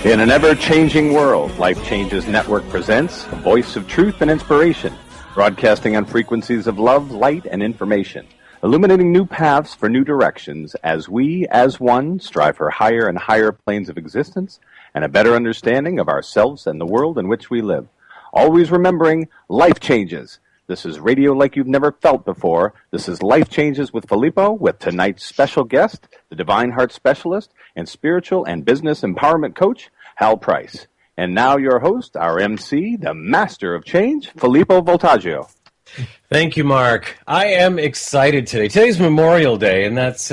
In an ever-changing world, Life Changes Network presents a voice of truth and inspiration, broadcasting on frequencies of love, light, and information, illuminating new paths for new directions as we, as one, strive for higher and higher planes of existence and a better understanding of ourselves and the world in which we live. Always remembering, life changes. This is radio like you've never felt before. This is Life Changes with Filippo, with tonight's special guest, the Divine Heart Specialist and Spiritual and Business Empowerment Coach, Hal Price. And now your host, our MC, the Master of Change, Filippo Voltaggio. Thank you, Mark. I am excited today. Today's Memorial Day, and that's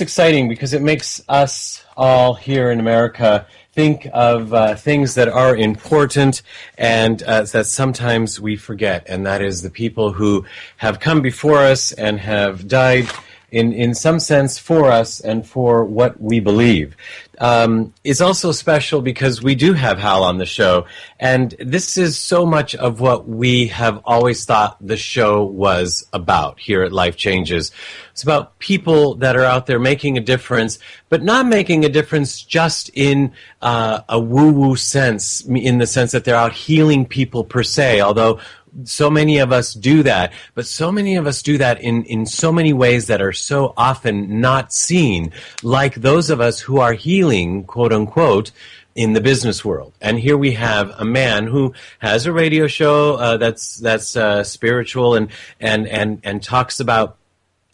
exciting because it makes us all here in America think of things that are important and that sometimes we forget, and that is the people who have come before us and have died in some sense for us and for what we believe. It's also special because we do have Hal on the show, and this is so much of what we have always thought the show was about here at Life Changes. It's about people that are out there making a difference, but not making a difference just in a woo-woo sense, in the sense that they're out healing people per se, although so many of us do that, but so many of us do that in so many ways that are so often not seen, like those of us who are healing, quote unquote, in the business world. And here we have a man who has a radio show that's spiritual and talks about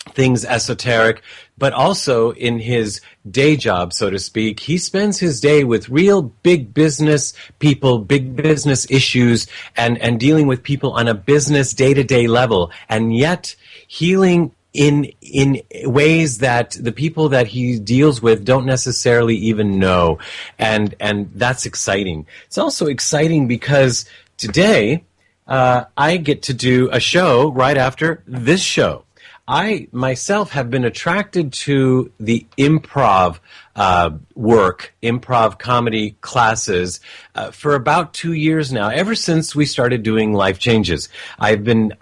things esoteric, but also in his day job, so to speak, he spends his day with real big business people, big business issues, and dealing with people on a business day-to-day level, and yet healing in ways that the people that he deals with don't necessarily even know, and that's exciting. It's also exciting because today I get to do a show right after this show. I myself have been attracted to the improv work, improv comedy classes for about 2 years now, ever since we started doing Life Changes. I've been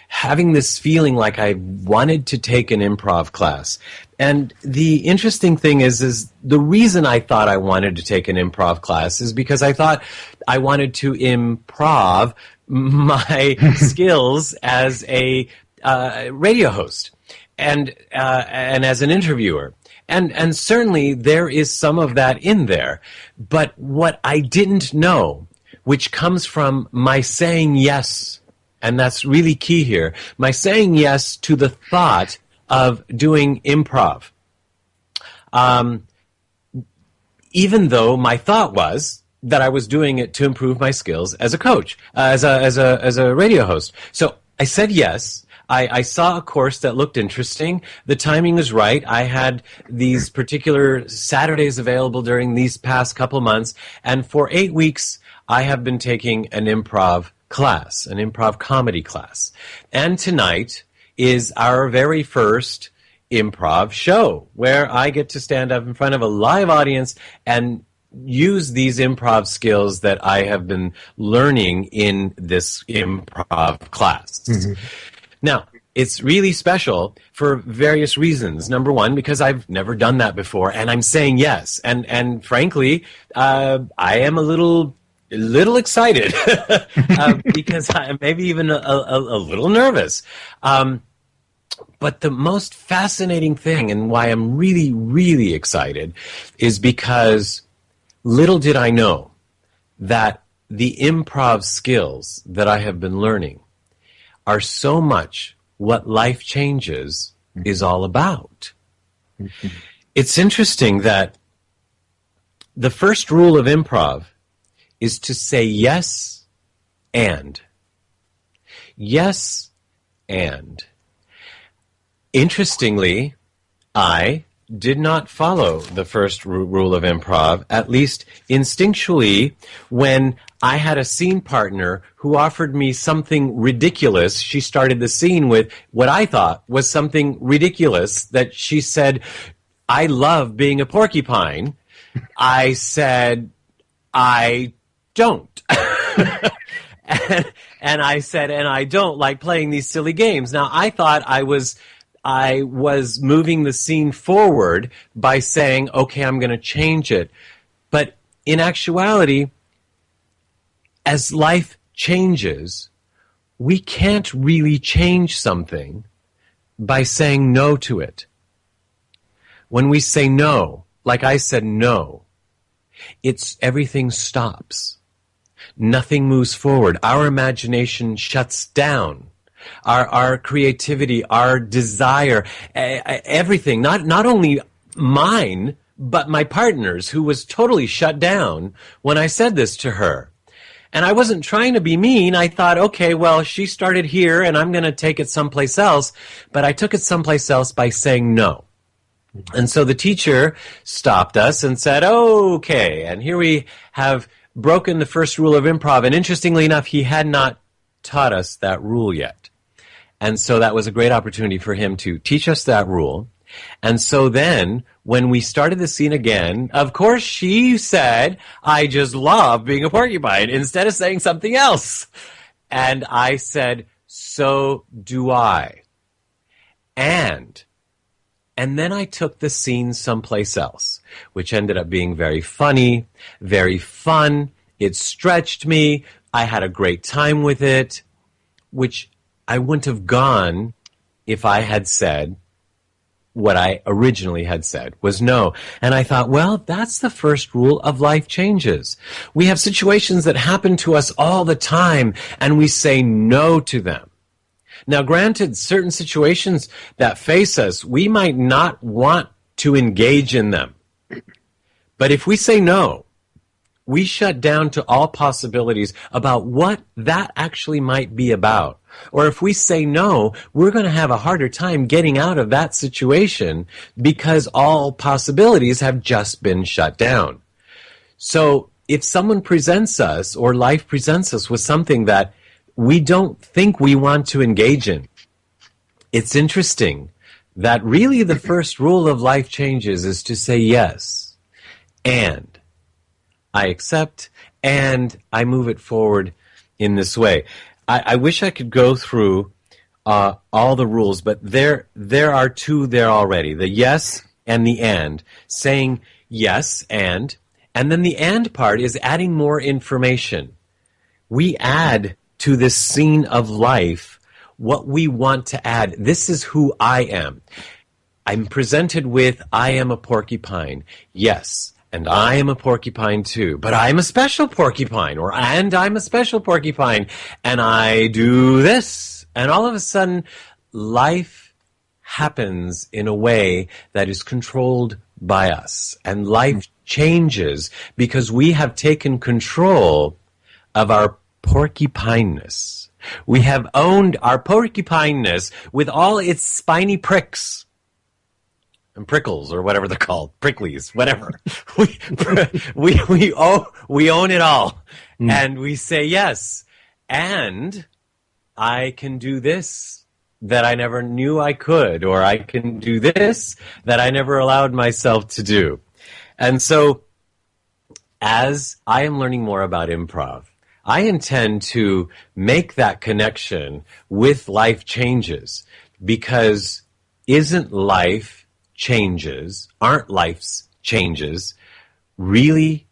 having this feeling like I wanted to take an improv class. And the interesting thing is the reason I thought I wanted to take an improv class is because I thought I wanted to improv my skills as a radio host and as an interviewer. And certainly there is some of that in there. But what I didn't know, which comes from my saying yes, and that's really key here, my saying yes to the thought of doing improv. Even though my thought was that I was doing it to improve my skills as a coach, as a radio host. So I said yes. I saw a course that looked interesting. The timing was right. I had these particular Saturdays available during these past couple months, and for 8 weeks, I have been taking an improv class, an improv comedy class. And tonight is our very first improv show, where I get to stand up in front of a live audience and use these improv skills that I have been learning in this improv class. Mm-hmm. Now, it's really special for various reasons. Number one, because I've never done that before, and I'm saying yes. And frankly, I am a little excited because I'm maybe even a little nervous. But the most fascinating thing, and why I'm really, really excited, is because little did I know that the improv skills that I have been learning are so much what Life Changes is all about. It's interesting that the first rule of improv is to say yes and. Yes and. Interestingly, I did not follow the first rule of improv, at least instinctually, when I had a scene partner who offered me something ridiculous. She started the scene with what I thought was something ridiculous, that she said, "I love being a porcupine." I said, "I don't." and I said, "And I don't like playing these silly games." Now, I thought I was moving the scene forward by saying, okay, I'm going to change it. But in actuality, as life changes, we can't really change something by saying no to it. When we say no, like I said no, everything stops. Nothing moves forward. Our imagination shuts down. Our creativity, our desire, everything, not only mine, but my partner's, who was totally shut down when I said this to her. And I wasn't trying to be mean. I thought, okay, well, she started here and I'm going to take it someplace else. But I took it someplace else by saying no. And so the teacher stopped us and said, okay, and here we have broken the first rule of improv. And interestingly enough, he had not taught us that rule yet. And so that was a great opportunity for him to teach us that rule. And so then, when we started the scene again, of course she said, I just love being a porcupine, instead of saying something else. And I said, so do I. And then I took the scene someplace else, which ended up being very funny, very fun. It stretched me. I had a great time with it, which I wouldn't have gone if I had said what I originally had said was no. And I thought, well, that's the first rule of life changes. We have situations that happen to us all the time, and we say no to them. Now, granted, certain situations that face us, we might not want to engage in them. But if we say no, we shut down to all possibilities about what that actually might be about. Or if we say no, we're going to have a harder time getting out of that situation because all possibilities have just been shut down. So if someone presents us, or life presents us with something that we don't think we want to engage in, it's interesting that really the first rule of life changes is to say yes, and I accept, and I move it forward in this way. I wish I could go through all the rules, but there are two there already, the yes and the and. Saying yes and then the and part is adding more information. We add to this scene of life what we want to add. This is who I am. I'm presented with, I am a porcupine. Yes. And I am a porcupine too, but I'm a special porcupine, and I'm a special porcupine, and I do this. And all of a sudden, life happens in a way that is controlled by us. And life changes because we have taken control of our porcupineness. We have owned our porcupineness with all its spiny pricks. And prickles, or whatever they're called, pricklies, whatever. We own it all, and we say yes. And I can do this that I never knew I could, or I can do this that I never allowed myself to do. And so, as I am learning more about improv, I intend to make that connection with life changes, because aren't life's changes really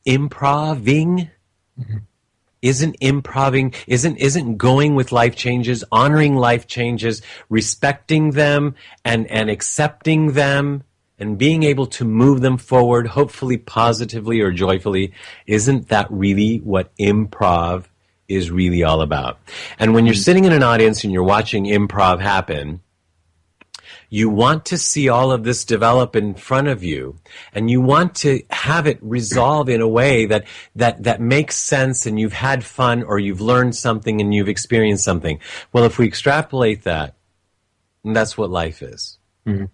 improving? Mm-hmm. Isn't going with life changes, honoring life changes, respecting them and accepting them and being able to move them forward, hopefully positively or joyfully, isn't that really what improv is really all about? And when you're sitting in an audience and you're watching improv happen, you want to see all of this develop in front of you, and you want to have it resolve in a way that makes sense, and you've had fun, or you've learned something and you've experienced something. Well, if we extrapolate that, that's what life is. Mm-hmm.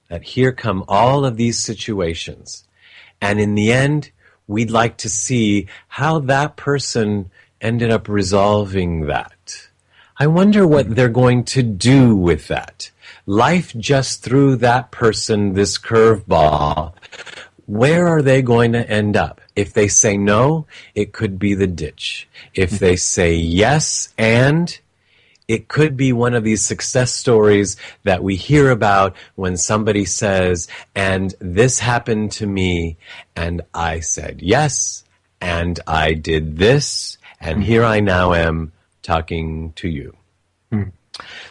That here come all of these situations, and in the end, we'd like to see how that person ended up resolving that. I wonder what they're going to do with that. Life just threw that person this curveball. Where are they going to end up? If they say no, it could be the ditch. If they say yes, and it could be one of these success stories that we hear about when somebody says, and this happened to me, and I said yes, and I did this, and here I now am talking to you.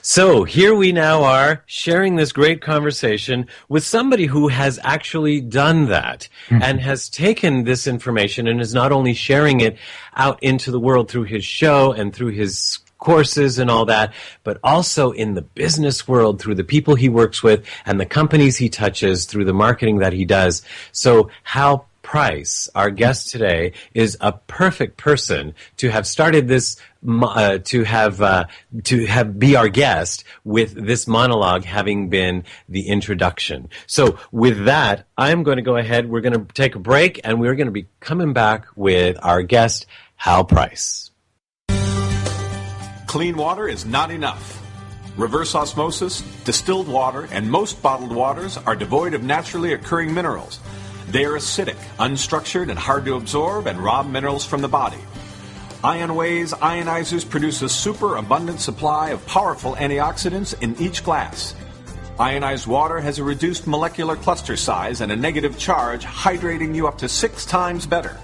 So here we now are sharing this great conversation with somebody who has actually done that and has taken this information and is not only sharing it out into the world through his show and through his courses and all that, but also in the business world through the people he works with and the companies he touches through the marketing that he does. So Hal Price, our guest today, is a perfect person to have started this, be our guest with this monologue having been the introduction. So with that, I'm going to go ahead. We're going to take a break, and we're going to be coming back with our guest, Hal Price. Clean water is not enough. Reverse osmosis, distilled water, and most bottled waters are devoid of naturally occurring minerals. They are acidic, unstructured, and hard to absorb and rob minerals from the body. IonWay's ionizers produce a super abundant supply of powerful antioxidants in each glass. Ionized water has a reduced molecular cluster size and a negative charge, hydrating you up to 6 times better.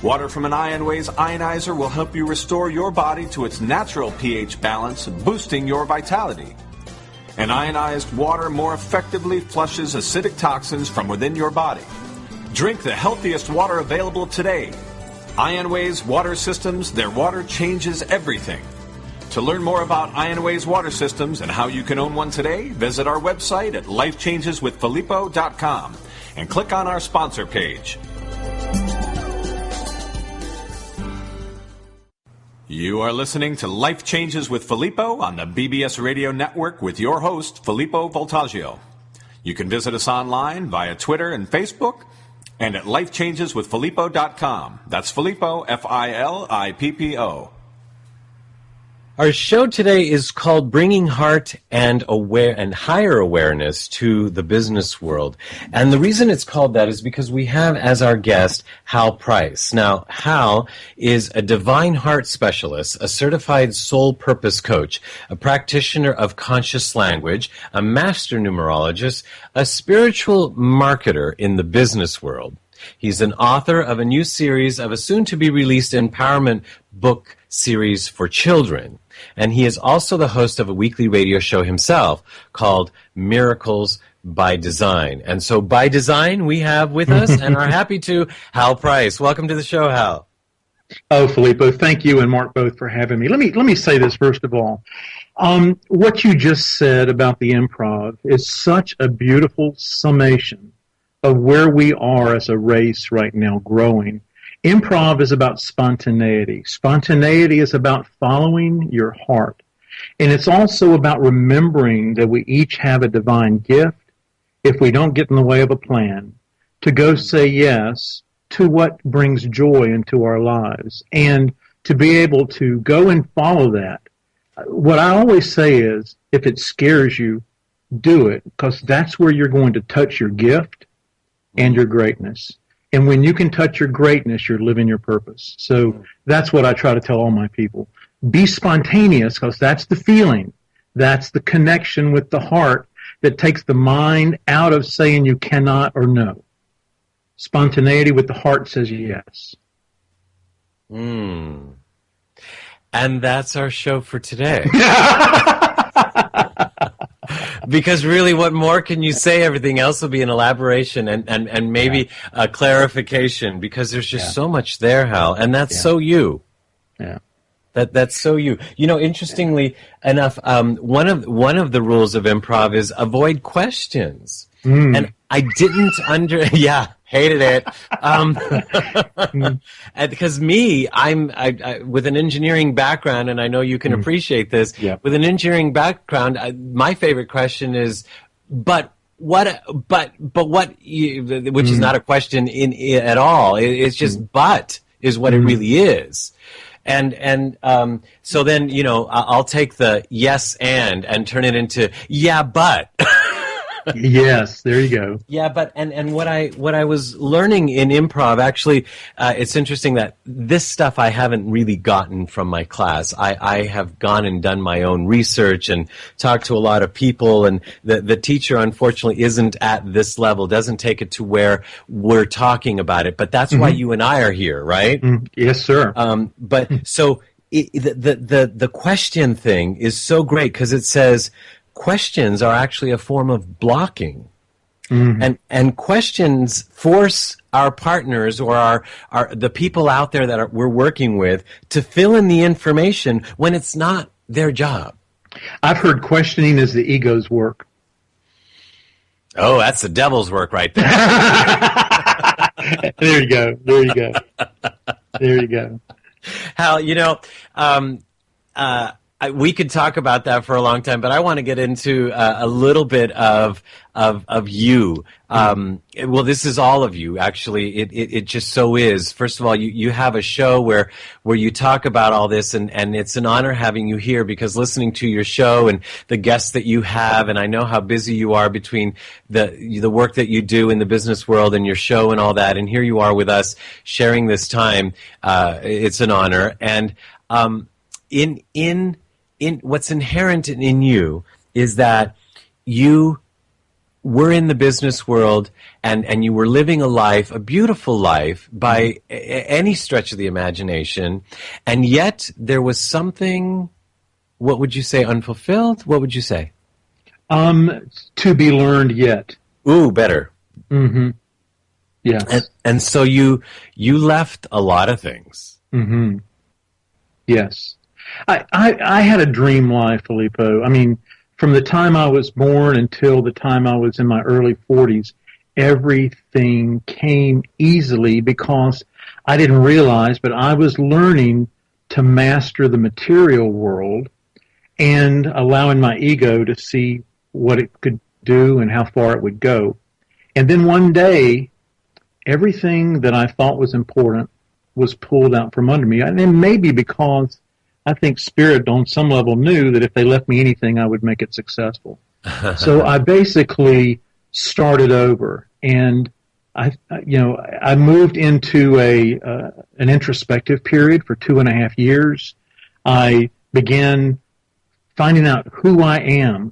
Water from an IonWay's ionizer will help you restore your body to its natural pH balance, boosting your vitality. And ionized water more effectively flushes acidic toxins from within your body. Drink the healthiest water available today. IonWay's water systems, their water changes everything. To learn more about IonWay's water systems and how you can own one today, visit our website at lifechangeswithfilippo.com and click on our sponsor page. You are listening to Life Changes with Filippo on the BBS Radio Network with your host, Filippo Voltaggio. You can visit us online via Twitter and Facebook and at lifechangeswithfilippo.com. That's Filippo, Filippo. Our show today is called Bringing Heart and Higher Awareness to the Business World. And the reason it's called that is because we have as our guest Hal Price. Now, Hal is a divine heart specialist, a certified soul purpose coach, a practitioner of conscious language, a master numerologist, a spiritual marketer in the business world. He's an author of a new series of a soon-to-be-released empowerment book series for children. And he is also the host of a weekly radio show himself called Miracles by Design. And so by design, we have with us and are happy to Hal Price. Welcome to the show, Hal. Oh, Filippo, thank you and Mark both for having me. Let me say this first of all. What you just said about the improv is such a beautiful summation of where we are as a race right now growing. Improv is about spontaneity. Spontaneity is about following your heart. And it's also about remembering that we each have a divine gift, if we don't get in the way of a plan, to go say yes to what brings joy into our lives and to be able to go and follow that. What I always say is, if it scares you, do it, because that's where you're going to touch your gift and your greatness. And when you can touch your greatness, you're living your purpose. So that's what I try to tell all my people. Be spontaneous, because that's the feeling. That's the connection with the heart that takes the mind out of saying you cannot or no. Spontaneity with the heart says yes. And that's our show for today. Because really, what more can you say? Everything else will be an elaboration and maybe a clarification, because there's just so much there, Hal, and that's so you. Yeah. That's so you. You know, interestingly enough, one of the rules of improv is avoid questions. And I didn't hated it. Because I'm with an engineering background, and I know you can appreciate this. Yeah. With an engineering background, my favorite question is, but what, which is not a question at all. It's just, but is what it really is. And so then, I'll take the yes and turn it into, yeah, but. Yes, there you go. Yeah, but and what I was learning in improv, actually, it's interesting that this stuff I haven't really gotten from my class. I have gone and done my own research and talked to a lot of people, and the teacher unfortunately isn't at this level, doesn't take it to where we're talking about it. But that's why you and I are here, right? Yes, sir. But so the question thing is so great because it says questions are actually a form of blocking. And questions force our partners or our the people out there that we're working with to fill in the information when it's not their job. I've heard questioning is the ego's work. Oh, that's the devil's work right there. There you go. There you go. There you go. Hal, we could talk about that for a long time, but I want to get into a little bit of you. Well, this is all of you, actually. It just so is. First of all, you have a show where you talk about all this, and it's an honor having you here because listening to your show and the guests that you have, and I know how busy you are between the work that you do in the business world and your show and all that, and here you are with us sharing this time. It's an honor. And in what's inherent in you is that you were in the business world and you were living a life, a beautiful life by any stretch of the imagination, and yet there was something, what would you say, unfulfilled? What would you say? To be learned yet. Ooh, better. Mm-hmm. Yes. And so you left a lot of things. Mm-hmm. Yes. I had a dream life, Filippo. I mean, from the time I was born until the time I was in my early 40s, everything came easily because I didn't realize, but I was learning to master the material world and allowing my ego to see what it could do and how far it would go. And then one day, everything that I thought was important was pulled out from under me. And then maybe because I think Spirit on some level knew that if they left me anything, I would make it successful. So I basically started over, and I moved into an introspective period for 2.5 years. I began finding out who I am,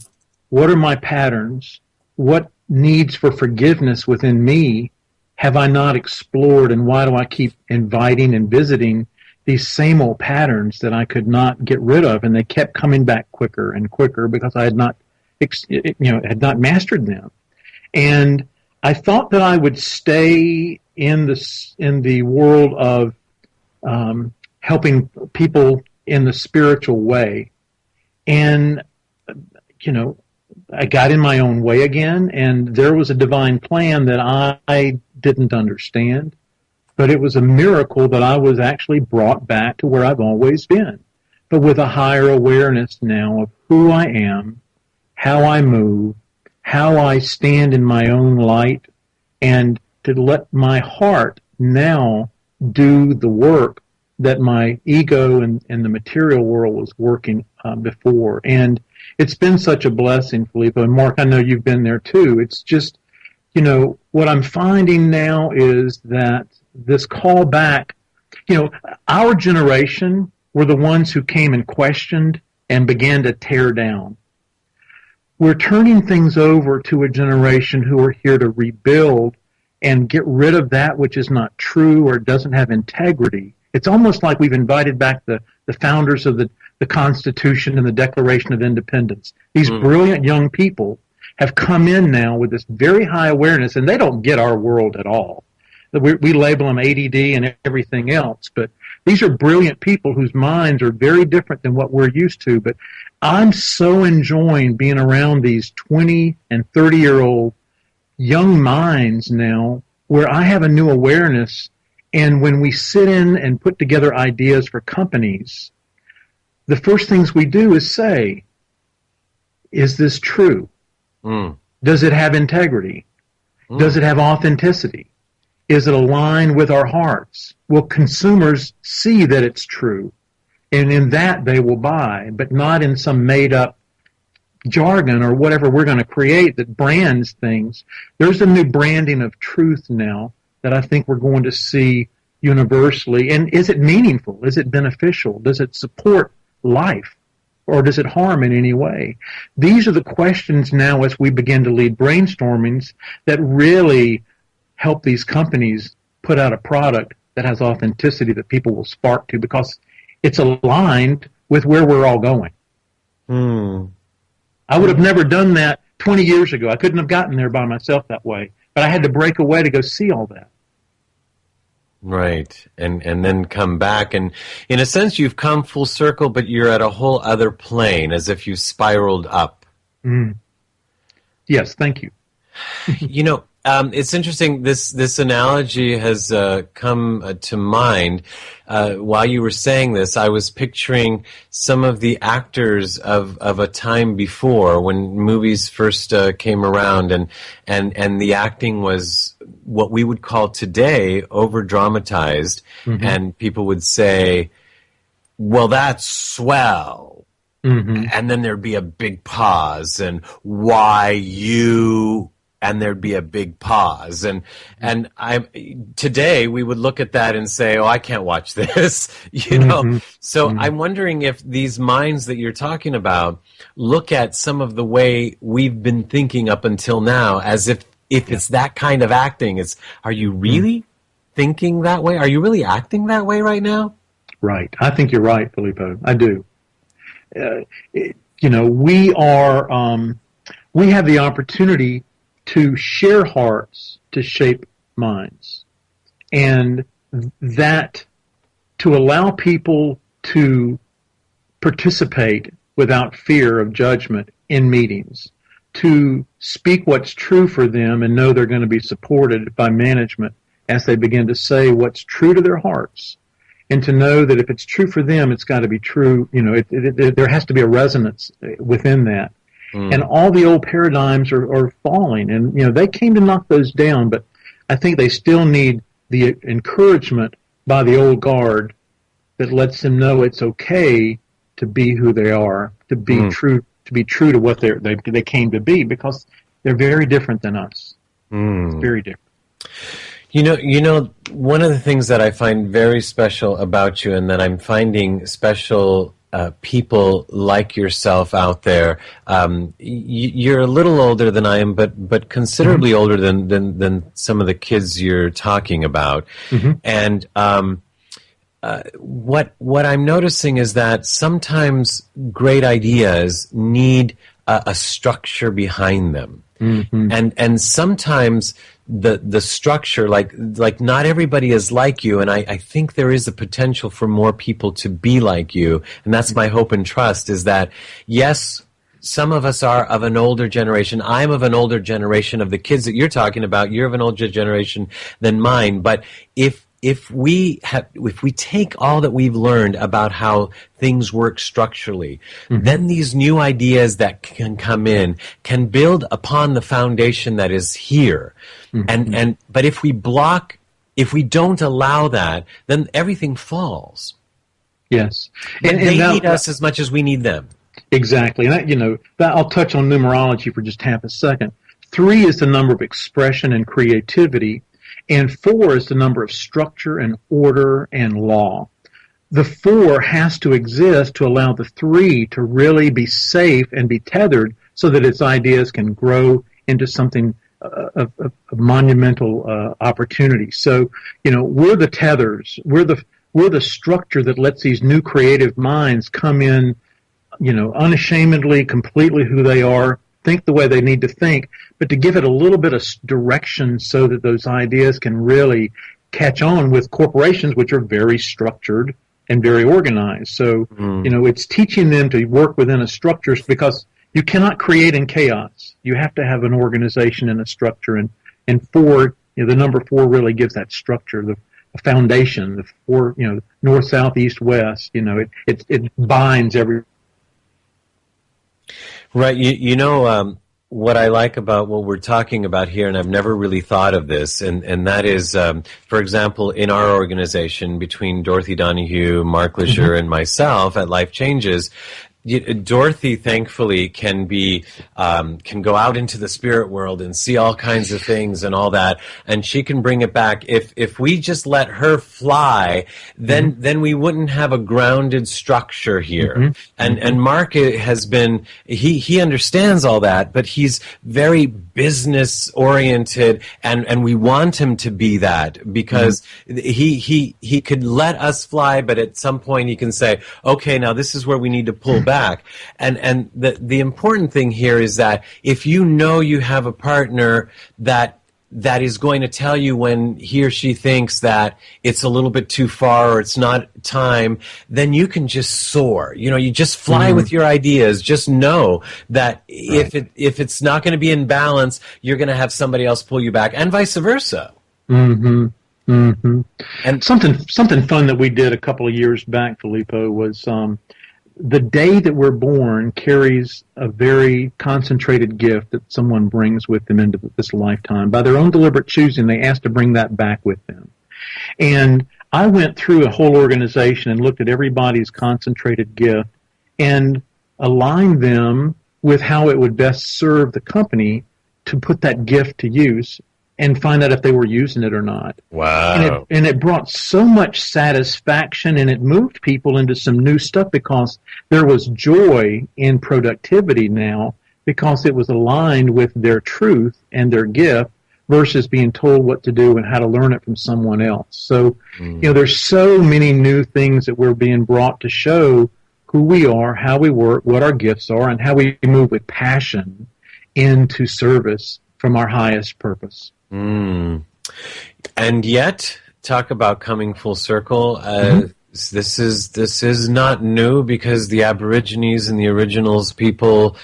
what are my patterns, what needs for forgiveness within me have I not explored, and why do I keep inviting and visiting these same old patterns that I could not get rid of, and they kept coming back quicker and quicker because I had not, had not mastered them. And I thought that I would stay in the world of helping people in the spiritual way, and I got in my own way again, and there was a divine plan that I didn't understand. But it was a miracle that I was actually brought back to where I've always been, but with a higher awareness now of who I am, how I move, how I stand in my own light, and to let my heart now do the work that my ego and the material world was working before. And it's been such a blessing, Filippo. And Mark, I know you've been there too. It's just, what I'm finding now is that this call back, our generation were the ones who came and questioned and began to tear down. We're turning things over to a generation who are here to rebuild and get rid of that which is not true or doesn't have integrity. It's almost like we've invited back the founders of the Constitution and the Declaration of Independence. These brilliant young people have come in now with this very high awareness, and they don't get our world at all. We label them ADD and everything else, but these are brilliant people whose minds are very different than what we're used to. But I'm so enjoying being around these 20 and 30-year-old young minds now where I have a new awareness. And when we sit in and put together ideas for companies, the first things we do is say, is this true? Does it have integrity? Does it have authenticity? Is it aligned with our hearts? Will consumers see that it's true? And in that they will buy, but not in some made-up jargon or whatever we're going to create that brands things. There's a new branding of truth now that I think we're going to see universally. And is it meaningful? Is it beneficial? Does it support life? Or does it harm in any way? These are the questions now as we begin to lead brainstormings that really help these companies put out a product that has authenticity that people will spark to because it's aligned with where we're all going. I would have never done that 20 years ago. I couldn't have gotten there by myself that way. But I had to break away to go see all that. Right. And then come back. And in a sense, you've come full circle, but you're at a whole other plane, as if you spiraled up. Yes, thank you. It's interesting. This analogy has come to mind. While you were saying this, I was picturing some of the actors of a time before when movies first came around, and the acting was what we would call today over dramatized, and people would say, "Well, that's swell," and then there'd be a big pause, and "Why you?" And there'd be a big pause, and today we would look at that and say, "Oh, I can't watch this," So I'm wondering if these minds that you're talking about look at some of the way we've been thinking up until now, as if it's that kind of acting. Are you really thinking that way? Are you really acting that way right now? Right. I think you're right, Filippo. I do. We have the opportunity to share hearts to shape minds, and that to allow people to participate without fear of judgment in meetings, to speak what's true for them and know they're going to be supported by management as they begin to say what's true to their hearts, and to know that if it's true for them, it's got to be true. There has to be a resonance within that. And all the old paradigms are falling, and they came to knock those down, but I think they still need the encouragement by the old guard that lets them know it's okay to be who they are, to be true to what they came to be, because they're very different than us. It's very different. One of the things that I find very special about you, and that I'm finding special people like yourself out there. You're a little older than I am, but considerably older than some of the kids you're talking about. And what I'm noticing is that sometimes great ideas need a structure behind them. And sometimes the structure, like not everybody is like you, and I think there is a potential for more people to be like you, and that's my hope and trust, is that, yes, some of us are of an older generation. I'm of an older generation of the kids that you're talking about. You're of an older generation than mine, but if we take all that we've learned about how things work structurally, then these new ideas that can come in can build upon the foundation that is here. But if we don't allow that, then everything falls. Yes. And they need us as much as we need them. Exactly. And I'll touch on numerology for just half a second. 3 is the number of expression and creativity, and 4 is the number of structure and order and law. The 4 has to exist to allow the 3 to really be safe and be tethered so that its ideas can grow into something of monumental opportunity. So, we're the tethers. We're the structure that lets these new creative minds come in, unashamedly, completely who they are, think the way they need to think, but to give it a little bit of direction so that those ideas can really catch on with corporations, which are very structured and very organized. So, it's teaching them to work within a structure, because you cannot create in chaos. You have to have an organization and a structure, and 4, the number 4 really gives that structure, the foundation, the 4, north, south, east, west, it binds every. Right. What I like about what we're talking about here, and I've never really thought of this, and that is, for example, in our organization, between Dorothy Donahue, Mark Leisure, and myself at Life Changes, Dorothy, thankfully, can go out into the spirit world and see all kinds of things and all that, and she can bring it back. If we just let her fly, then we wouldn't have a grounded structure here. And Mark has been he understands all that, but he's very business oriented, and we want him to be that, because he could let us fly, but at some point he can say, okay, now this is where we need to pull back. And the important thing here is that if you know you have a partner that is going to tell you when he or she thinks that it's a little bit too far or it's not time, then you can just soar. You just fly with your ideas. Just know that if it's not going to be in balance, you're going to have somebody else pull you back, and vice versa. And something fun that we did a couple of years back, Filippo, was the day that we're born carries a very concentrated gift that someone brings with them into this lifetime. By their own deliberate choosing, they ask to bring that back with them. And I went through a whole organization and looked at everybody's concentrated gift and aligned them with how it would best serve the company to put that gift to use and find out if they were using it or not. Wow. And it brought so much satisfaction, and it moved people into some new stuff, because there was joy in productivity now, because it was aligned with their truth and their gift versus being told what to do and how to learn it from someone else. So, there's so many new things that we're being brought to show who we are, how we work, what our gifts are, and how we move with passion into service from our highest purpose. And yet, talk about coming full circle. This is not new, because the Aborigines and the original peoples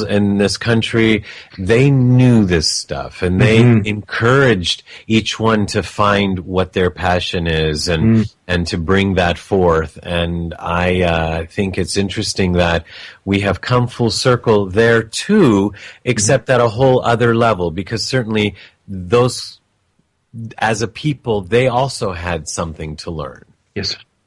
in this country, they knew this stuff, and they encouraged each one to find what their passion is and to bring that forth. And I think it's interesting that we have come full circle there too, except at a whole other level, because certainly those, as a people, they also had something to learn.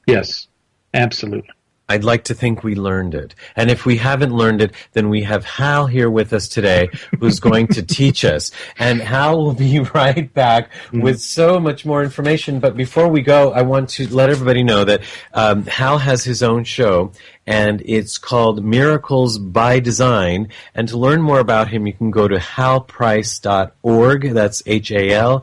Yes, absolutely. I'd like to think we learned it. And if we haven't learned it, then we have Hal here with us today, who's going to teach us. And Hal will be right back with so much more information. But before we go, I want to let everybody know that Hal has his own show, and it's called Miracles by Design. And to learn more about him, you can go to halprice.org. That's HALPRICE.org.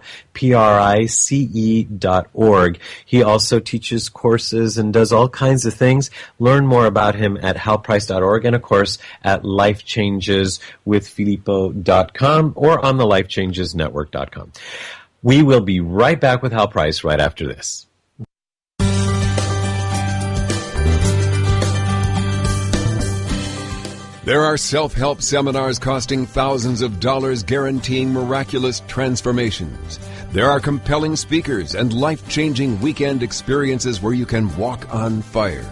He also teaches courses and does all kinds of things. Learn more about him at halprice.org, and, of course, at lifechangeswithfilippo.com or on the lifechangesnetwork.com. We will be right back with Hal Price right after this. There are self-help seminars costing thousands of dollars guaranteeing miraculous transformations. There are compelling speakers and life-changing weekend experiences where you can walk on fire.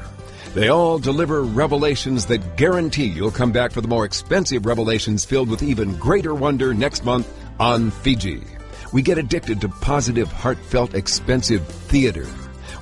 They all deliver revelations that guarantee you'll come back for the more expensive revelations filled with even greater wonder next month on Fiji. We get addicted to positive, heartfelt, expensive theater.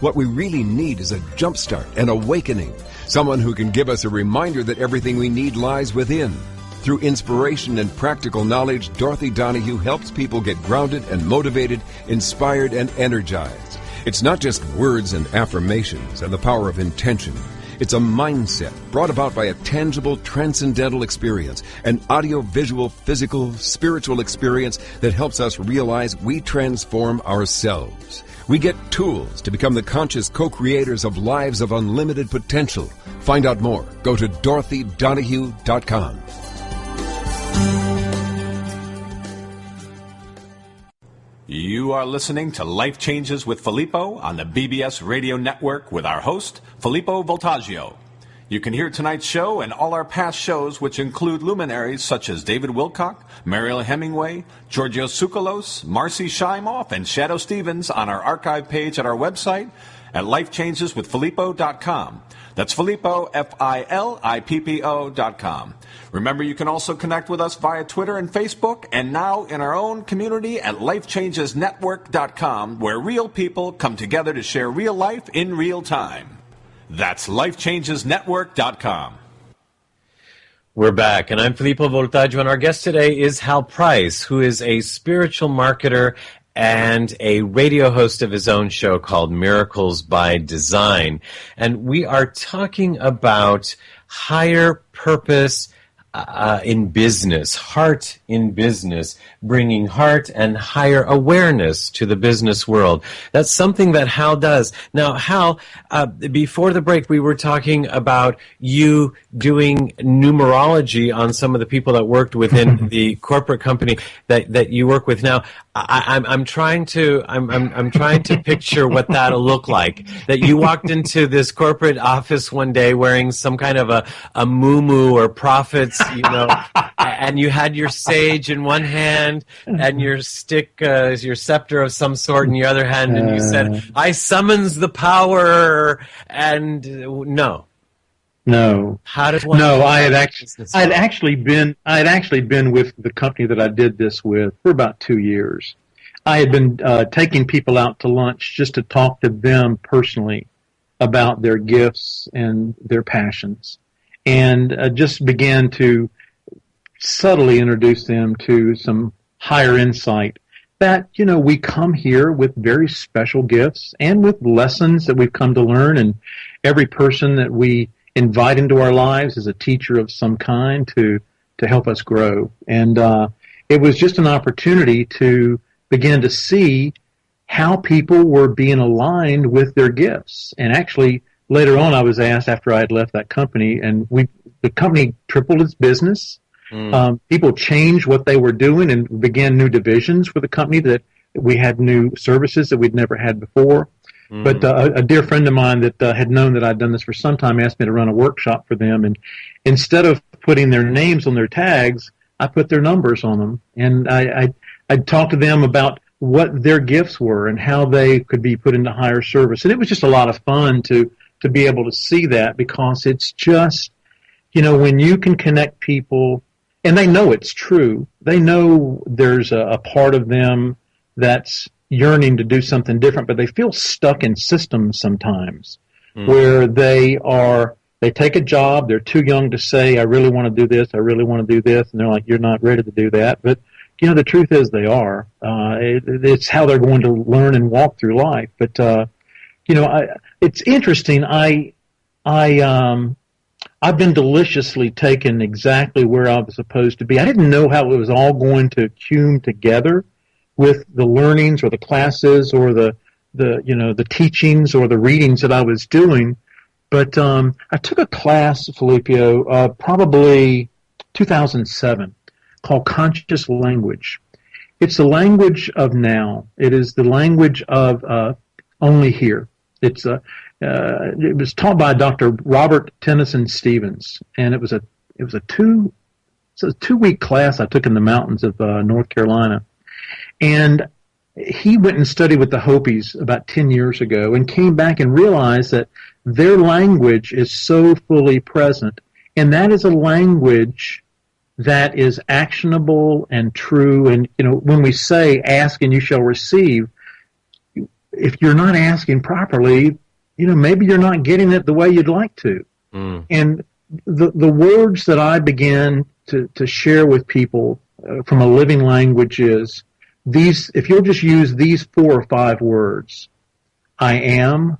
What we really need is a jumpstart, an awakening. Someone who can give us a reminder that everything we need lies within. Through inspiration and practical knowledge, Dorothy Donahue helps people get grounded and motivated, inspired and energized. It's not just words and affirmations and the power of intention. It's a mindset brought about by a tangible, transcendental experience, an audio-visual, physical, spiritual experience that helps us realize we transform ourselves. We get tools to become the conscious co-creators of lives of unlimited potential. Find out more. Go to DorothyDonahue.com. You are listening to Life Changes with Filippo on the BBS Radio Network with our host, Filippo Voltaggio. You can hear tonight's show and all our past shows, which include luminaries such as David Wilcock, Mariel Hemingway, Giorgio Tsoukalos, Marcy Shimoff, and Shadow Stevens on our archive page at our website at lifechangeswithfilippo.com. That's Filippo, Filippo.com. Remember, you can also connect with us via Twitter and Facebook, and now in our own community at lifechangesnetwork.com, where real people come together to share real life in real time. That's lifechangesnetwork.com. We're back, and I'm Filippo Voltaggio, and our guest today is Hal Price, who is a spiritual marketer and a radio host of his own show called Miracles by Design. And we are talking about higher purpose in business, heart in business, bringing heart and higher awareness to the business world. That's something that Hal does. Now, Hal, before the break, we were talking about you doing numerology on some of the people that worked within the corporate company that you work with. Now, I'm trying to picture what that'll look like. That you walked into this corporate office one day wearing some kind of a muumuu or prophets, and you had your sage in one hand and your stick, your scepter of some sort in your other hand, and you said, "I summons the power." And no. How does one? No, I'd actually been with the company that I did this with for about 2 years. I had been taking people out to lunch just to talk to them personally about their gifts and their passions, and just began to subtly introduce them to some higher insight that, we come here with very special gifts and with lessons that we've come to learn, and every person that we invite into our lives is a teacher of some kind to help us grow. And it was just an opportunity to begin to see how people were being aligned with their gifts. And actually, later on, I was asked after I had left that company, and the company tripled its business. People changed what they were doing and began new divisions for the company, that we had new services that we'd never had before. But a dear friend of mine that had known that I'd done this for some time asked me to run a workshop for them. And instead of putting their names on their tags, I put their numbers on them. And I'd talk to them about what their gifts were and how they could be put into higher service. And it was just a lot of fun to be able to see that, because it's just, when you can connect people, and they know it's true. They know there's a part of them that's yearning to do something different, but they feel stuck in systems sometimes where they take a job, they're too young to say, I really want to do this, I really want to do this, and they're like, you're not ready to do that. But, the truth is they are. It's how they're going to learn and walk through life. But, it's interesting. I've been deliciously taken exactly where I was supposed to be. I didn't know how it was all going to cum together with the learnings or the classes or the teachings or the readings that I was doing. But I took a class, Filippo, probably 2007, called Conscious Language. It's the language of now. It is the language of only here. It was taught by Dr. Robert Tennyson Stevens, and it was a 2-week class I took in the mountains of North Carolina. And he went and studied with the Hopis about 10 years ago and came back and realized that their language is so fully present, and that is a language that is actionable and true. And when we say ask and you shall receive, if you're not asking properly, maybe you're not getting it the way you'd like to. And the words that I began to share with people from a living language is these. If you'll just use these 4 or 5 words: I am,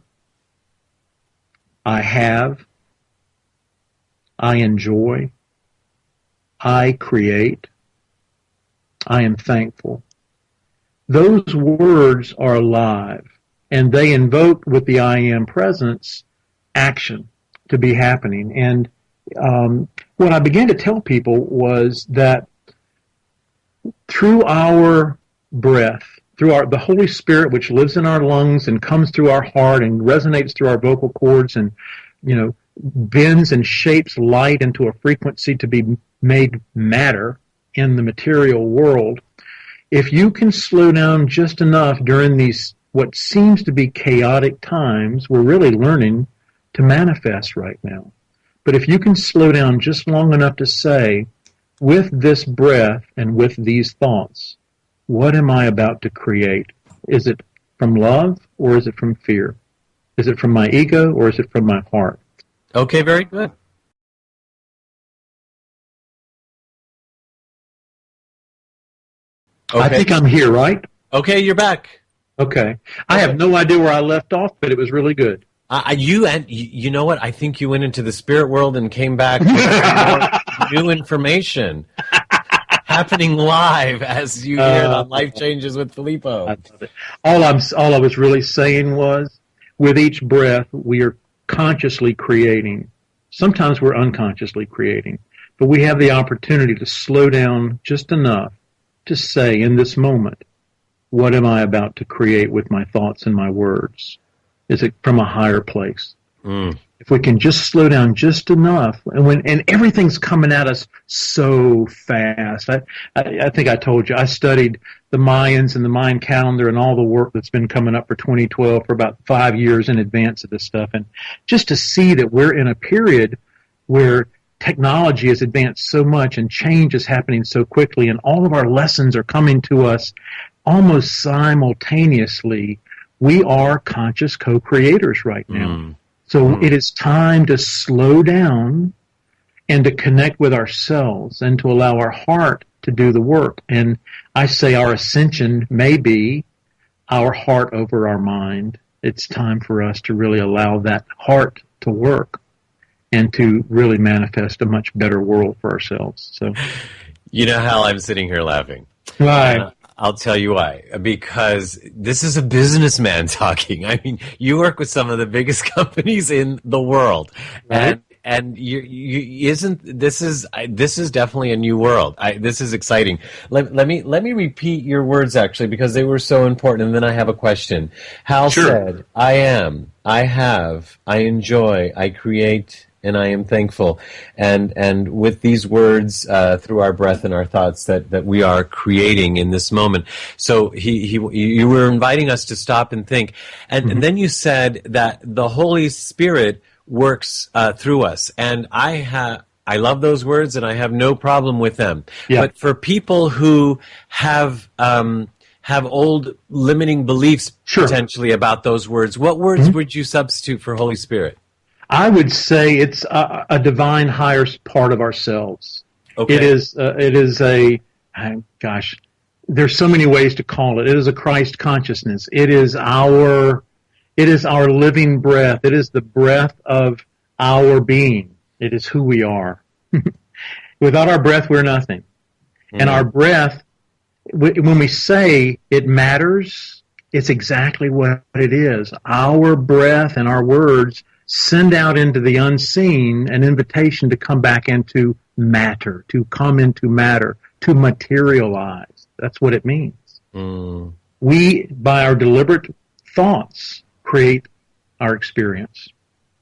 I have, I enjoy, I create, I am thankful. Those words are alive, and they invoke with the I am presence action to be happening. And what I began to tell people was that through our breath, through the Holy Spirit, which lives in our lungs and comes through our heart and resonates through our vocal cords and, bends and shapes light into a frequency to be made matter in the material world, if you can slow down just enough during these what seems to be chaotic times, we're really learning to manifest right now. But if you can slow down just long enough to say, with this breath and with these thoughts, what am I about to create? Is it from love or is it from fear? Is it from my ego or is it from my heart? Okay, very good. Okay. I think I'm here, right? Okay, you're back. Okay. I have no idea where I left off, but it was really good. You know what? I think you went into the spirit world and came back with more new information happening live as you hear it on Life Changes with Filippo. All I was really saying was, with each breath, we are consciously creating. Sometimes we're unconsciously creating, but we have the opportunity to slow down just enough to say, in this moment, what am I about to create with my thoughts and my words? Is it from a higher place? If we can just slow down just enough, and everything's coming at us so fast. I think I told you, I studied the Mayans and the Mayan calendar and all the work that's been coming up for 2012 for about 5 years in advance of this stuff. And just to see that we're in a period where technology has advanced so much and change is happening so quickly, and all of our lessons are coming to us almost simultaneously. We are conscious co-creators right now. So it is time to slow down and to connect with ourselves and to allow our heart to do the work. And I say our ascension may be our heart over our mind. It's time for us to really allow that heart to work and to really manifest a much better world for ourselves. So, you know, Hal, I'm sitting here laughing. Why? I'll tell you why. Because this is a businessman talking. I mean, you work with some of the biggest companies in the world, right? And this is definitely a new world. This is exciting. Let me repeat your words actually, because they were so important. And then I have a question. Hal said, "I am, I have, I enjoy, I create, and I am thankful." And with these words, through our breath and our thoughts, that we are creating in this moment. So you were inviting us to stop and think. And then you said that the Holy Spirit works through us. And I love those words and I have no problem with them. Yeah. But for people who have old limiting beliefs potentially about those words, what words would you substitute for Holy Spirit? I would say it's a divine higher part of ourselves. Okay. It is there's so many ways to call it. It is a Christ consciousness. It is our living breath. It is the breath of our being. It is who we are. Without our breath, we're nothing. And our breath, when we say it matters, it's exactly what it is. Our breath and our words send out into the unseen an invitation to come back into matter, to come into matter, to materialize. That's what it means. We, by our deliberate thoughts, create our experience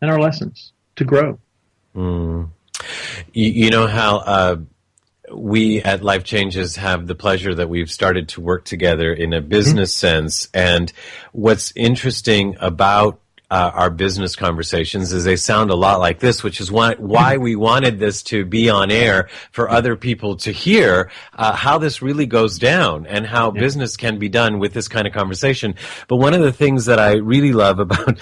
and our lessons to grow. You know how we at Life Changes have the pleasure that we've started to work together in a business sense. And what's interesting about our business conversations is they sound a lot like this, which is why we wanted this to be on air for other people to hear how this really goes down and how business can be done with this kind of conversation. But one of the things that I really love about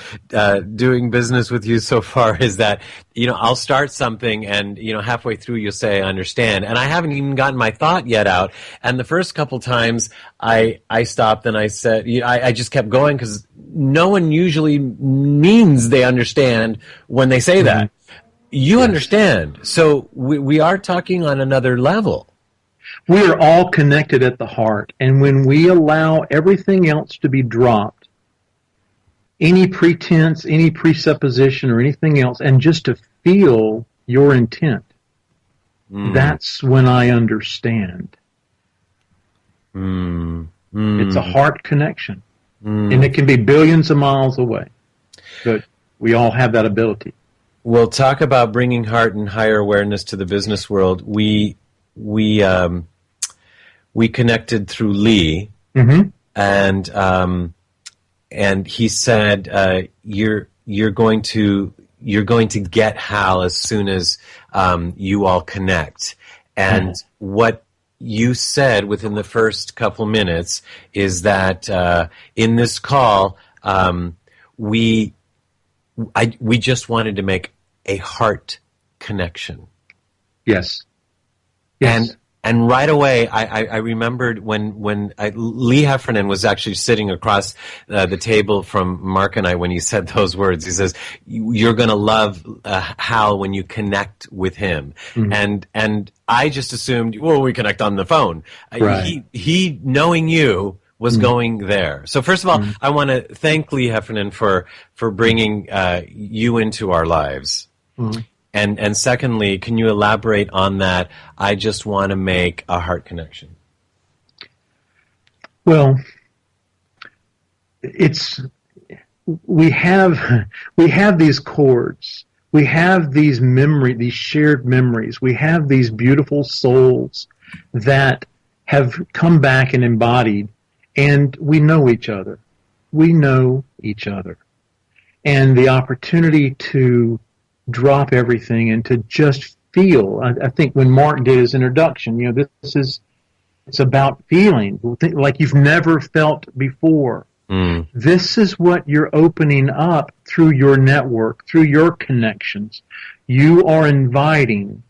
doing business with you so far is that, you know, I'll start something and, you know, halfway through you'll say, I understand. And I haven't even gotten my thought yet out. And the first couple times I stopped and I said, I just kept going because no one usually means they understand when they say that. You understand. So we are talking on another level. We are all connected at the heart. And when we allow everything else to be dropped, any pretense, any presupposition or anything else, and just to feel your intent, that's when I understand. It's a heart connection. And it can be billions of miles away. But we all have that ability. We'll talk about bringing heart and higher awareness to the business world. We connected through Lee, and he said you're going to get Hal as soon as you all connect. And what you said within the first couple minutes is that in this call we we just wanted to make a heart connection. Yes. Yes. And right away, I remembered when Lee Heffernan was actually sitting across the table from Mark and I when he said those words. He says, "You're going to love Hal when you connect with him." Mm-hmm. And I just assumed, well, we connect on the phone. Right. He knowing you was going there. So first of all, I want to thank Lee Heffernan for bringing you into our lives. Mm-hmm. And secondly, can you elaborate on that? I just want to make a heart connection. Well, we have these chords. We have these shared memories. We have these beautiful souls that have come back and embodied, and we know each other. We know each other. And the opportunity to drop everything and to just feel. I think when Mark did his introduction, it's about feeling like you've never felt before. This is what you're opening up through your network, through your connections. You are inviting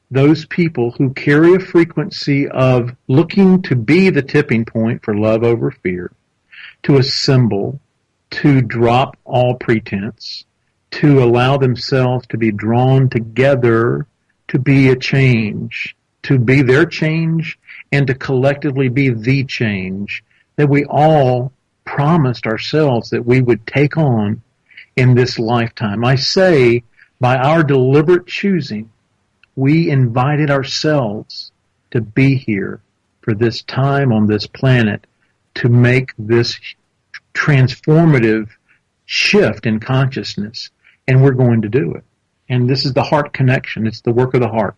those people who carry a frequency of looking to be the tipping point for love over fear, to assemble, to drop all pretense, to allow themselves to be drawn together to be a change, to be their change, and to collectively be the change that we all promised ourselves that we would take on in this lifetime. I say, by our deliberate choosing, we invited ourselves to be here for this time on this planet to make this transformative shift in consciousness. And we're going to do it. And this is the heart connection. It's the work of the heart.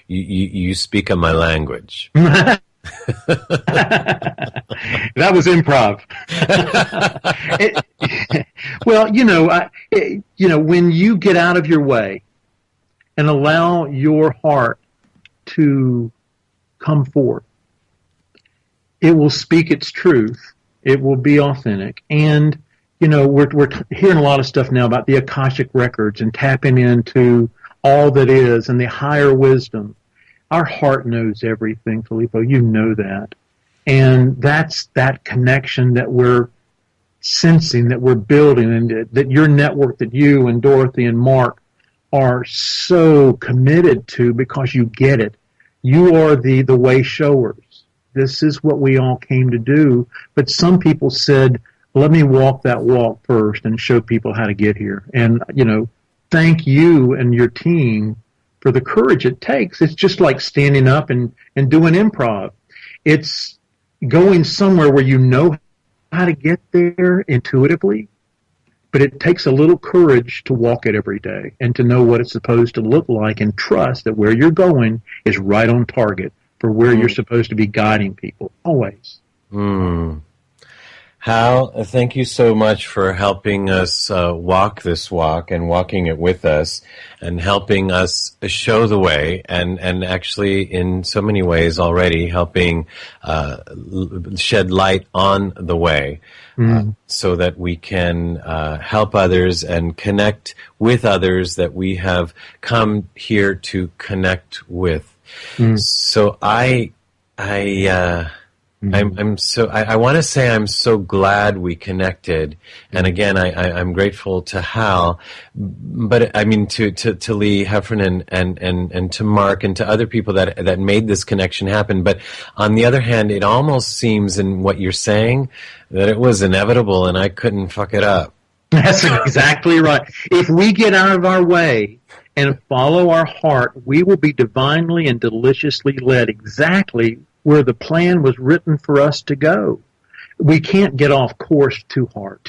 You speak of my language. That was improv. When you get out of your way and allow your heart to come forth, it will speak its truth. It will be authentic. And we're hearing a lot of stuff now about the Akashic records and tapping into all that is and the higher wisdom. Our heart knows everything, Filippo. You know that. And that's that connection that we're sensing, that we're building, and that your network, that you and Dorothy and Mark are so committed to, because you get it. You are the way showers. This is what we all came to do. But some people said, let me walk that walk first and show people how to get here. And, thank you and your team for the courage it takes. It's just like standing up and doing improv. It's going somewhere where you know how to get there intuitively, but it takes a little courage to walk it every day and to know what it's supposed to look like and trust that where you're going is right on target for where you're supposed to be guiding people, always. Hal, thank you so much for helping us walk this walk and walking it with us and helping us show the way and actually in so many ways already helping shed light on the way so that we can help others and connect with others that we have come here to connect with. So I want to say I'm so glad we connected, and again I'm grateful to Hal, but I mean to Lee Heffernan and to Mark and to other people that made this connection happen. But on the other hand, it almost seems in what you're saying that it was inevitable and I couldn't fuck it up. That's exactly right. If we get out of our way and follow our heart, we will be divinely and deliciously led exactly where the plan was written for us to go. We can't get off course too far.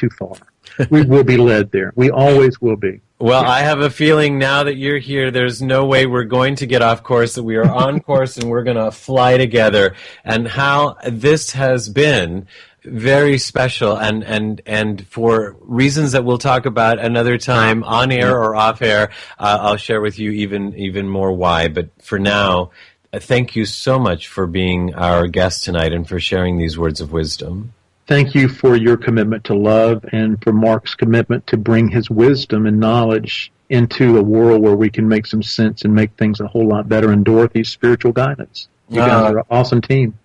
We will be led there. We always will be. Well, I have a feeling now that you're here, there's no way we're going to get off course, that we are on course and we're going to fly together. And how this has been very special, and for reasons that we'll talk about another time, on air or off air, I'll share with you even more why. But for now, thank you so much for being our guest tonight and for sharing these words of wisdom. Thank you for your commitment to love and for Mark's commitment to bring his wisdom and knowledge into a world where we can make some sense and make things a whole lot better, and Dorothy's spiritual guidance. You guys are an awesome team.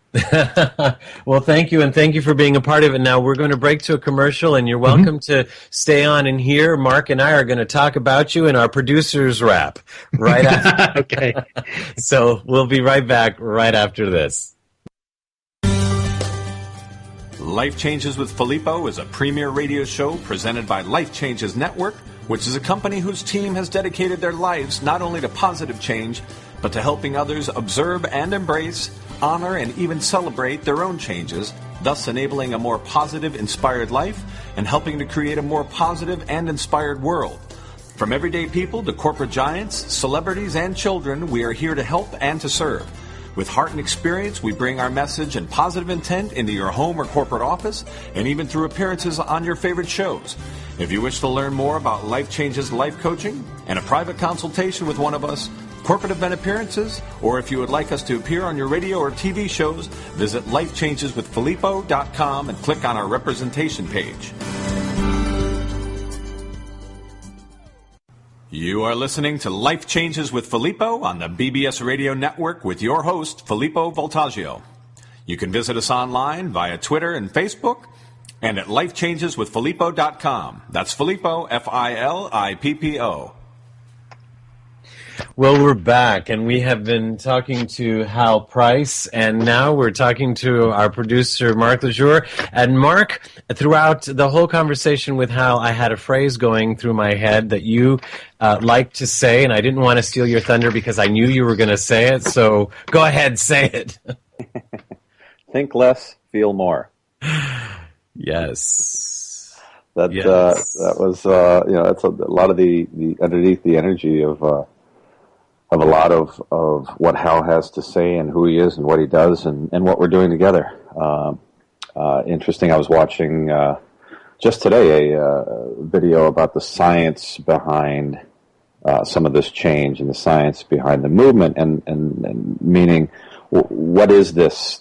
Well, thank you, and thank you for being a part of it. Now, we're going to break to a commercial, and you're welcome to stay on in here. Mark and I are going to talk about you in our producer's wrap right after. Okay. So we'll be right back right after this. Life Changes with Filippo is a premier radio show presented by Life Changes Network, which is a company whose team has dedicated their lives not only to positive change, but to helping others observe and embrace, honor, and even celebrate their own changes, thus enabling a more positive, inspired life and helping to create a more positive and inspired world. From everyday people to corporate giants, celebrities, and children, we are here to help and to serve. With heart and experience, we bring our message and positive intent into your home or corporate office, and even through appearances on your favorite shows. If you wish to learn more about Life Changes life coaching and a private consultation with one of us, corporate event appearances, or if you would like us to appear on your radio or TV shows, visit lifechangeswithfilippo.com and click on our representation page. You are listening to Life Changes with Filippo on the BBS Radio Network with your host, Filippo Voltaggio. You can visit us online via Twitter and Facebook and at lifechangeswithfilippo.com. That's Filippo, Filippo. Well, we're back, and we have been talking to Hal Price, and now we're talking to our producer, Mark Lejour. And Mark, throughout the whole conversation with Hal, I had a phrase going through my head that you like to say, and I didn't want to steal your thunder because I knew you were going to say it, so go ahead, say it. Think less, feel more. Yes. That was it's a lot of the underneath the energy of a lot of what Hal has to say and who he is and what he does and what we're doing together. Interesting. I was watching just today a video about the science behind some of this change and the science behind the movement and meaning what is this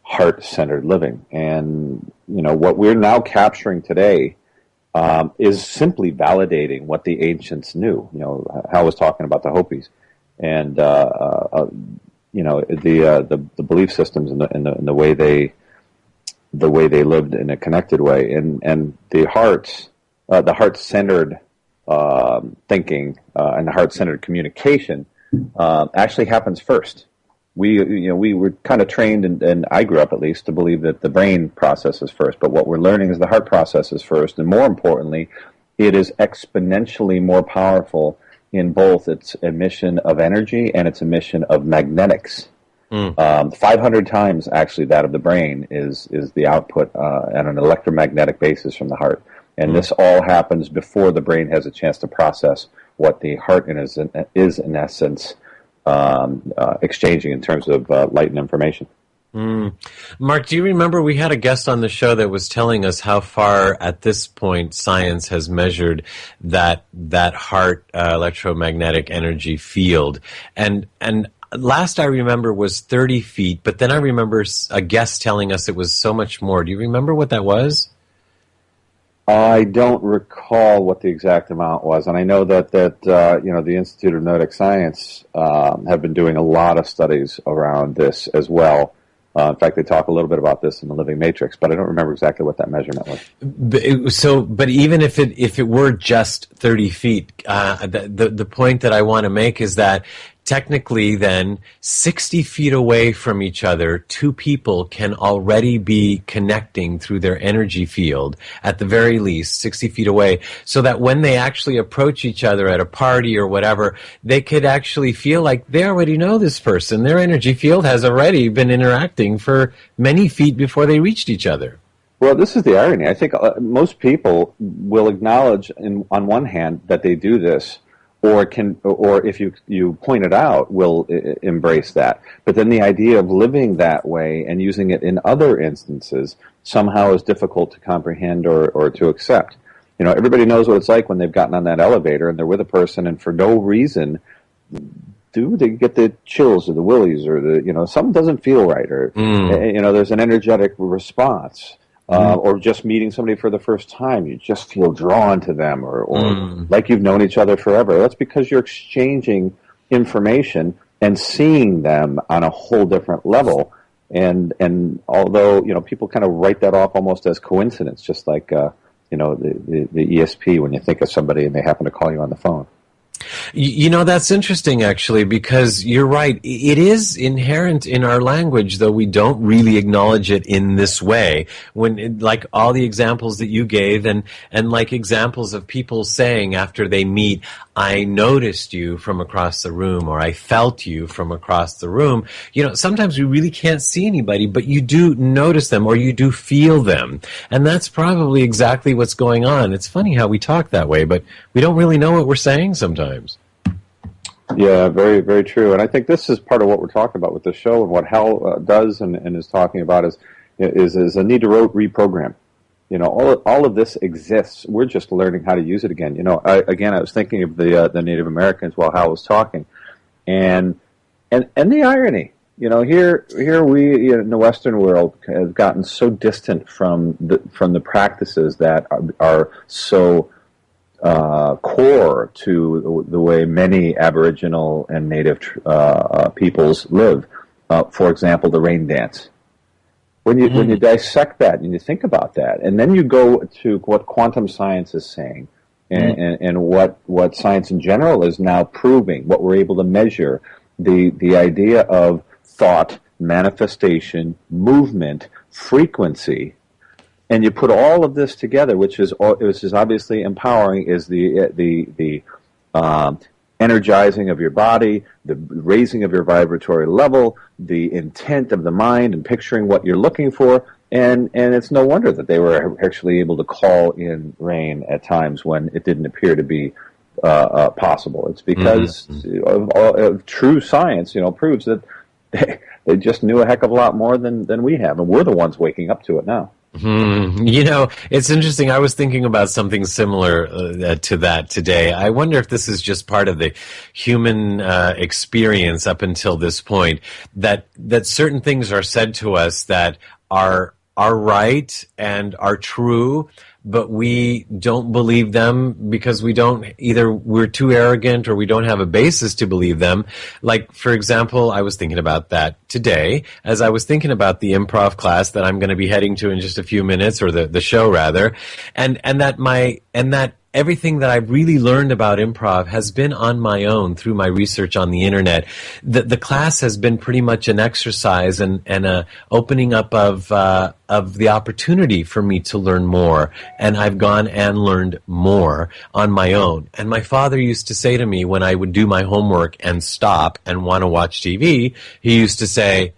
heart-centered living. And what we're now capturing today is simply validating what the ancients knew. Hal was talking about the Hopis, and the belief systems and the way they lived in a connected way, and the heart-centered thinking and the heart-centered communication actually happens first. We were kind of trained, and I grew up at least, to believe that the brain processes first. But what we're learning is the heart processes first, and more importantly, it is exponentially more powerful in both its emission of energy and its emission of magnetics. 500 times actually that of the brain is the output on an electromagnetic basis from the heart. And this all happens before the brain has a chance to process what the heart is in essence exchanging in terms of light and information. Mark, do you remember we had a guest on the show that was telling us how far at this point science has measured that heart electromagnetic energy field? And last I remember was 30 feet, but then I remember a guest telling us it was so much more. Do you remember what that was? I don't recall what the exact amount was, and I know that the Institute of Noetic Science have been doing a lot of studies around this as well. In fact, they talk a little bit about this in the Living Matrix, but I don't remember exactly what that measurement was. But even if it were just 30 feet, the point that I want to make is that technically then 60 feet away from each other, two people can already be connecting through their energy field, at the very least 60 feet away, so that when they actually approach each other at a party or whatever, they could actually feel like they already know this person. Their energy field has already been interacting for many feet before they reached each other. Well, this is the irony. I think most people will acknowledge, on one hand, that they do this, or if you point it out, will embrace that. But then the idea of living that way and using it in other instances somehow is difficult to comprehend or to accept. Everybody knows what it's like when they've gotten on that elevator and they're with a person, and for no reason they get the chills or the willies or something doesn't feel right, or there's an energetic response. Or just meeting somebody for the first time, you just feel drawn to them, or like you've known each other forever. That's because you're exchanging information and seeing them on a whole different level. And although people kind of write that off almost as coincidence, just like the ESP when you think of somebody and they happen to call you on the phone. That's interesting, actually, because you're right. It is inherent in our language, though we don't really acknowledge it in this way. Like all the examples that you gave, and like examples of people saying after they meet, I noticed you from across the room, or I felt you from across the room. Sometimes we really can't see anybody, but you do notice them, or you do feel them. And that's probably exactly what's going on. It's funny how we talk that way, but we don't really know what we're saying sometimes. Yeah, very, very true. And I think this is part of what we're talking about with the show, and what Hal does and is talking about is a need to reprogram. All of this exists. We're just learning how to use it again. I was thinking of the Native Americans while Hal was talking, and the irony. Here we in the Western world have gotten so distant from the practices that are so core to the way many Aboriginal and Native peoples live. For example, the rain dance. When you dissect that and you think about that, and then you go to what quantum science is saying, and what science in general is now proving, what we're able to measure, the idea of thought, manifestation, movement, frequency. And you put all of this together, which is obviously empowering, is the energizing of your body, the raising of your vibratory level, the intent of the mind, and picturing what you're looking for. And it's no wonder that they were actually able to call in rain at times when it didn't appear to be possible. It's because of true science, proves that they just knew a heck of a lot more than we have, and we're the ones waking up to it now. It's interesting. I was thinking about something similar to that today. I wonder if this is just part of the human experience up until this point, that certain things are said to us that are right and are true, but we don't believe them because either we're too arrogant or we don't have a basis to believe them. Like, for example, I was thinking about that today as I was thinking about the improv class that I'm going to be heading to in just a few minutes, or the show rather, and that everything that I've really learned about improv has been on my own through my research on the internet. The class has been pretty much an exercise and a opening up of the opportunity for me to learn more. And I've gone and learned more on my own. And my father used to say to me when I would do my homework and stop and want to watch TV, he used to say,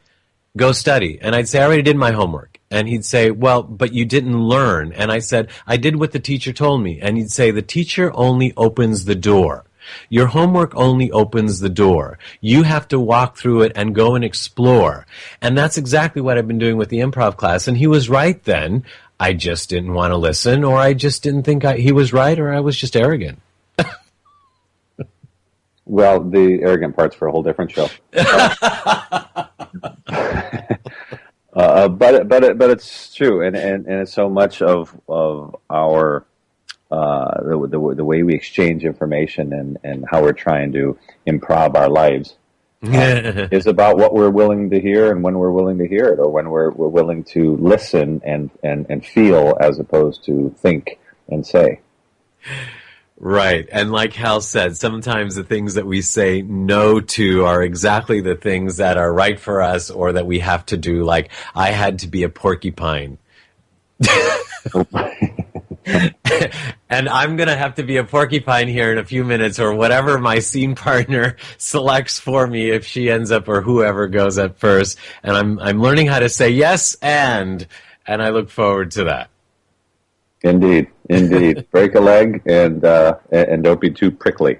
go study. And I'd say, I already did my homework. And he'd say, well, but you didn't learn. And I said, I did what the teacher told me. And he'd say, the teacher only opens the door. Your homework only opens the door. You have to walk through it and go and explore. And that's exactly what I've been doing with the improv class. And he was right then. I just didn't want to listen, or I just didn't think he was right, or I was just arrogant. Well, the arrogant part's for a whole different show. But it's true, and it's so much of our the way we exchange information and how we're trying to improv our lives is about what we're willing to hear and when we're willing to hear it, or when we're willing to listen and feel as opposed to think and say. Right. And like Hal said, sometimes the things that we say no to are exactly the things that are right for us or that we have to do. Like, I had to be a porcupine. And I'm going to have to be a porcupine here in a few minutes, or whatever my scene partner selects for me if she ends up, or whoever goes up first. And I'm learning how to say yes and I look forward to that. Indeed. Break a leg and don't be too prickly.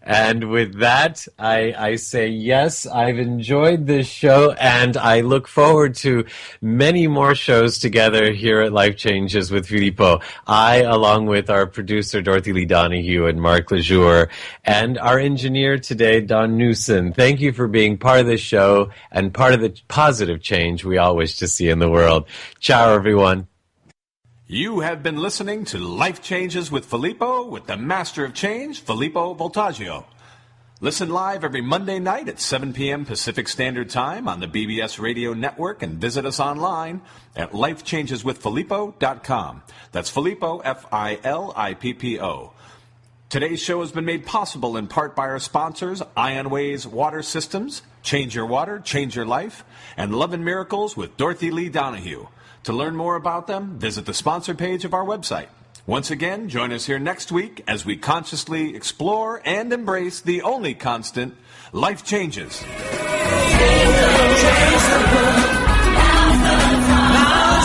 And with that, I say yes, I've enjoyed this show, and I look forward to many more shows together here at Life Changes with Filippo. I, along with our producer, Dorothy Lee Donahue and Mark Lejour, and our engineer today, Don Newson. Thank you for being part of this show and part of the positive change we all wish to see in the world. Ciao, everyone. You have been listening to Life Changes with Filippo with the Master of Change, Filippo Voltaggio. Listen live every Monday night at 7 p.m. Pacific Standard Time on the BBS Radio Network and visit us online at lifechangeswithfilippo.com. That's Filippo, Filippo. Today's show has been made possible in part by our sponsors, Ionways Water Systems, Change Your Water, Change Your Life, and Love and Miracles with Dorothy Lee Donahue. To learn more about them, visit the sponsor page of our website. Once again, join us here next week as we consciously explore and embrace the only constant, life changes. Now's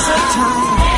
the time.